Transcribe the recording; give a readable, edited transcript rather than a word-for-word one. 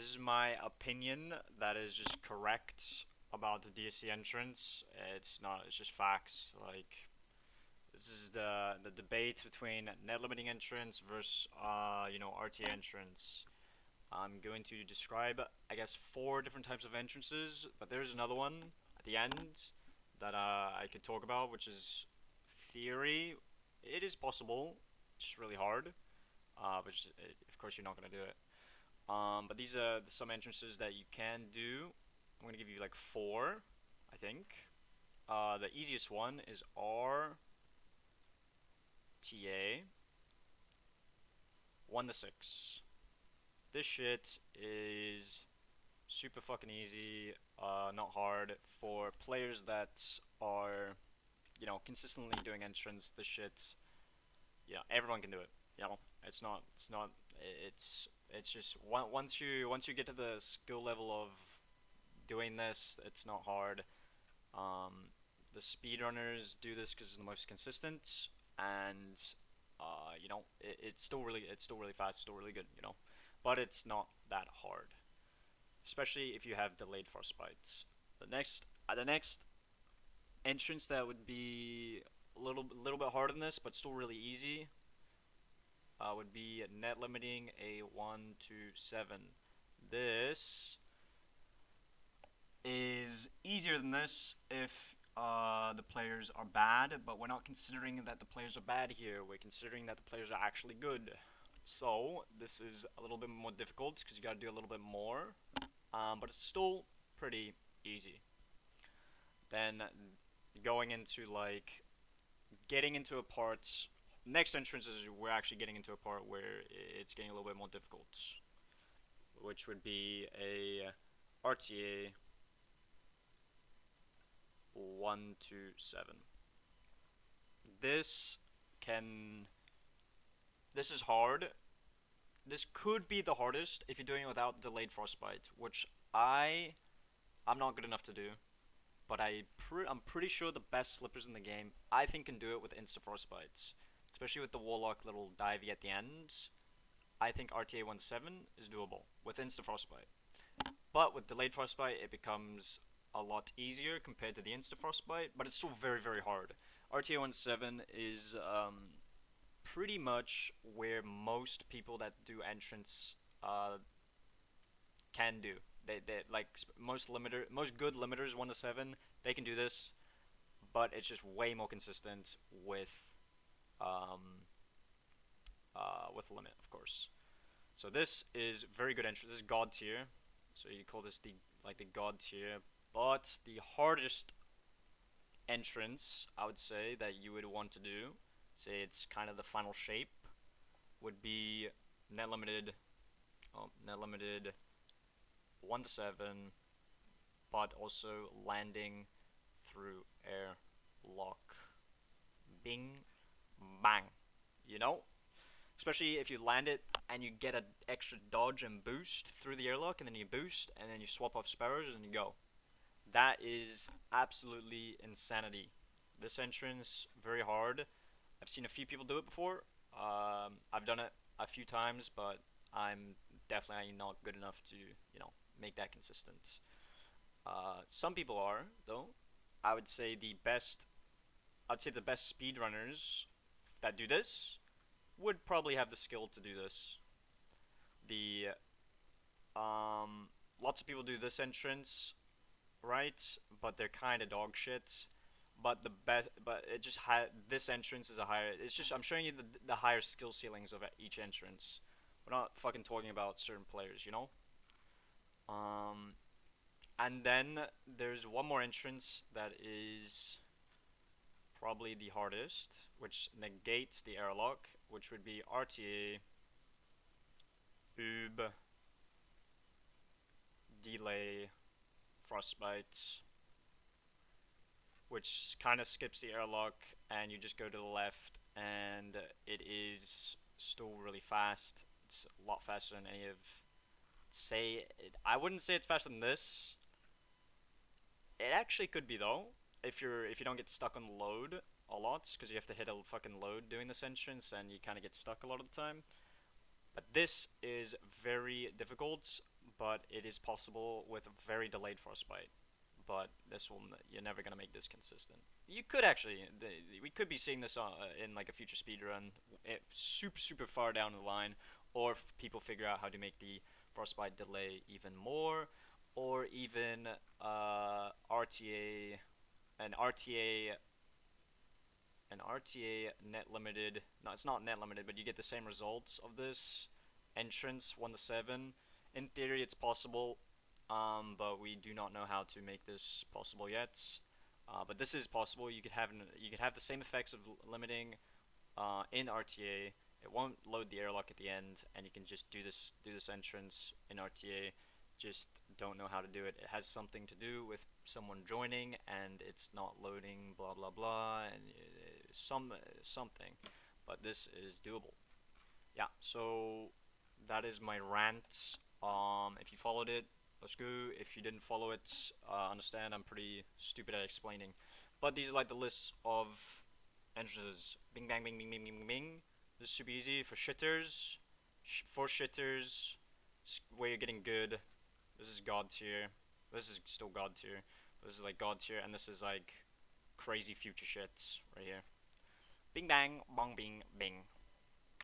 This is my opinion that is just correct about the DSC entrance. It's not, it's just facts. Like, this is the debate between net limiting entrance versus, RTA entrance. I'm going to describe, I guess, four different types of entrances, but there's another one at the end that I could talk about, which is theory. It is possible, it's just really hard, of course you're not going to do it. But these are some entrances that you can do. I'm going to give you like four, I think. The easiest one is RTA 1 to 6. This shit is super fucking easy, not hard for players that are, consistently doing entrance. This shit, yeah, everyone can do it. It's just once you get to the skill level of doing this, it's not hard. The speedrunners do this because it's the most consistent, and it's still really fast, still really good, but it's not that hard, especially if you have delayed frostbite. The next entrance that would be a little bit harder than this, but still really easy, would be net limiting a 1 to 7. This is easier than this if the players are bad, but we're not considering that the players are bad here. We're considering that the players are actually good. So this is a little bit more difficult because you gotta do a little bit more, but it's still pretty easy. Then going into like getting into a part. Next entrance is we're actually getting into a part where it's getting a little bit more difficult, which would be a RTA 1 to 7. This can. This is hard. This could be the hardest if you're doing it without delayed frostbite, which I'm not good enough to do. But I'm pretty sure the best slippers in the game I think can do it with insta frostbites, especially with the warlock little divey at the end. I think RTA 1-7 is doable with insta frostbite. But with delayed frostbite, it becomes a lot easier compared to the insta frostbite, but it's still very, very hard. RTA 1-7 is pretty much where most people that do entrance can do. They like most good limiters 1 to 7, they can do this, but it's just way more consistent with limit, of course. So this is very good entrance. This is god tier. So you call this the god tier. But the hardest entrance, I would say, that you would want to do, say it's kind of the final shape, would be net limited 1 to 7, but also landing through air lock. Bing, bang. You know? Especially if you land it and you get an extra dodge and boost through the airlock, and then you boost, and then you swap off sparrows, and you go. That is absolutely insanity. This entrance, very hard. I've seen a few people do it before. I've done it a few times, but I'm definitely not good enough to, make that consistent. Some people are, though. I would say the best. I'd say the best speedrunners that do this would probably have the skill to do this. The Lots of people do this entrance, right? But they're kind of dog shit. But it just this entrance is a higher. It's just I'm showing you the higher skill ceilings of each entrance. We're not fucking talking about certain players, you know. Um, and then there's one more entrance that is probably the hardest, which negates the airlock, which would be RTA Oob delay frostbite, which kind of skips the airlock and you just go to the left, and it is still really fast. It's a lot faster than any of I wouldn't say it's faster than this. It actually could be though, if you don't get stuck on the load a lot, because you have to hit a fucking load doing this entrance and you kind of get stuck a lot of the time. But this is very difficult, but it is possible with a very delayed frostbite. But you're never gonna make this consistent. You could actually, we could be seeing this in like a future speedrun, super far down the line, or if people figure out how to make the frostbite delay even more, or even RTA, an RTA net limited. No, it's not net limited, but you get the same results of this entrance 1 to 7. In theory, it's possible, but we do not know how to make this possible yet. But this is possible. You could have the same effects of limiting in RTA. It won't load the airlock at the end, and you can just do this entrance in RTA. Just don't know how to do it. It has something to do with someone joining, and it's not loading. Blah blah blah, and something. But this is doable. Yeah. So that is my rant. If you followed it, let's go. If you didn't follow it, understand I'm pretty stupid at explaining. But these are like the lists of entrances. Bing bang bing bing bing bing bing. This is super easy for shitters. For shitters, where you're getting good. This is god tier. This is still god tier. This is like god tier, and this is like crazy future shit right here. Bing bang bong bing bing.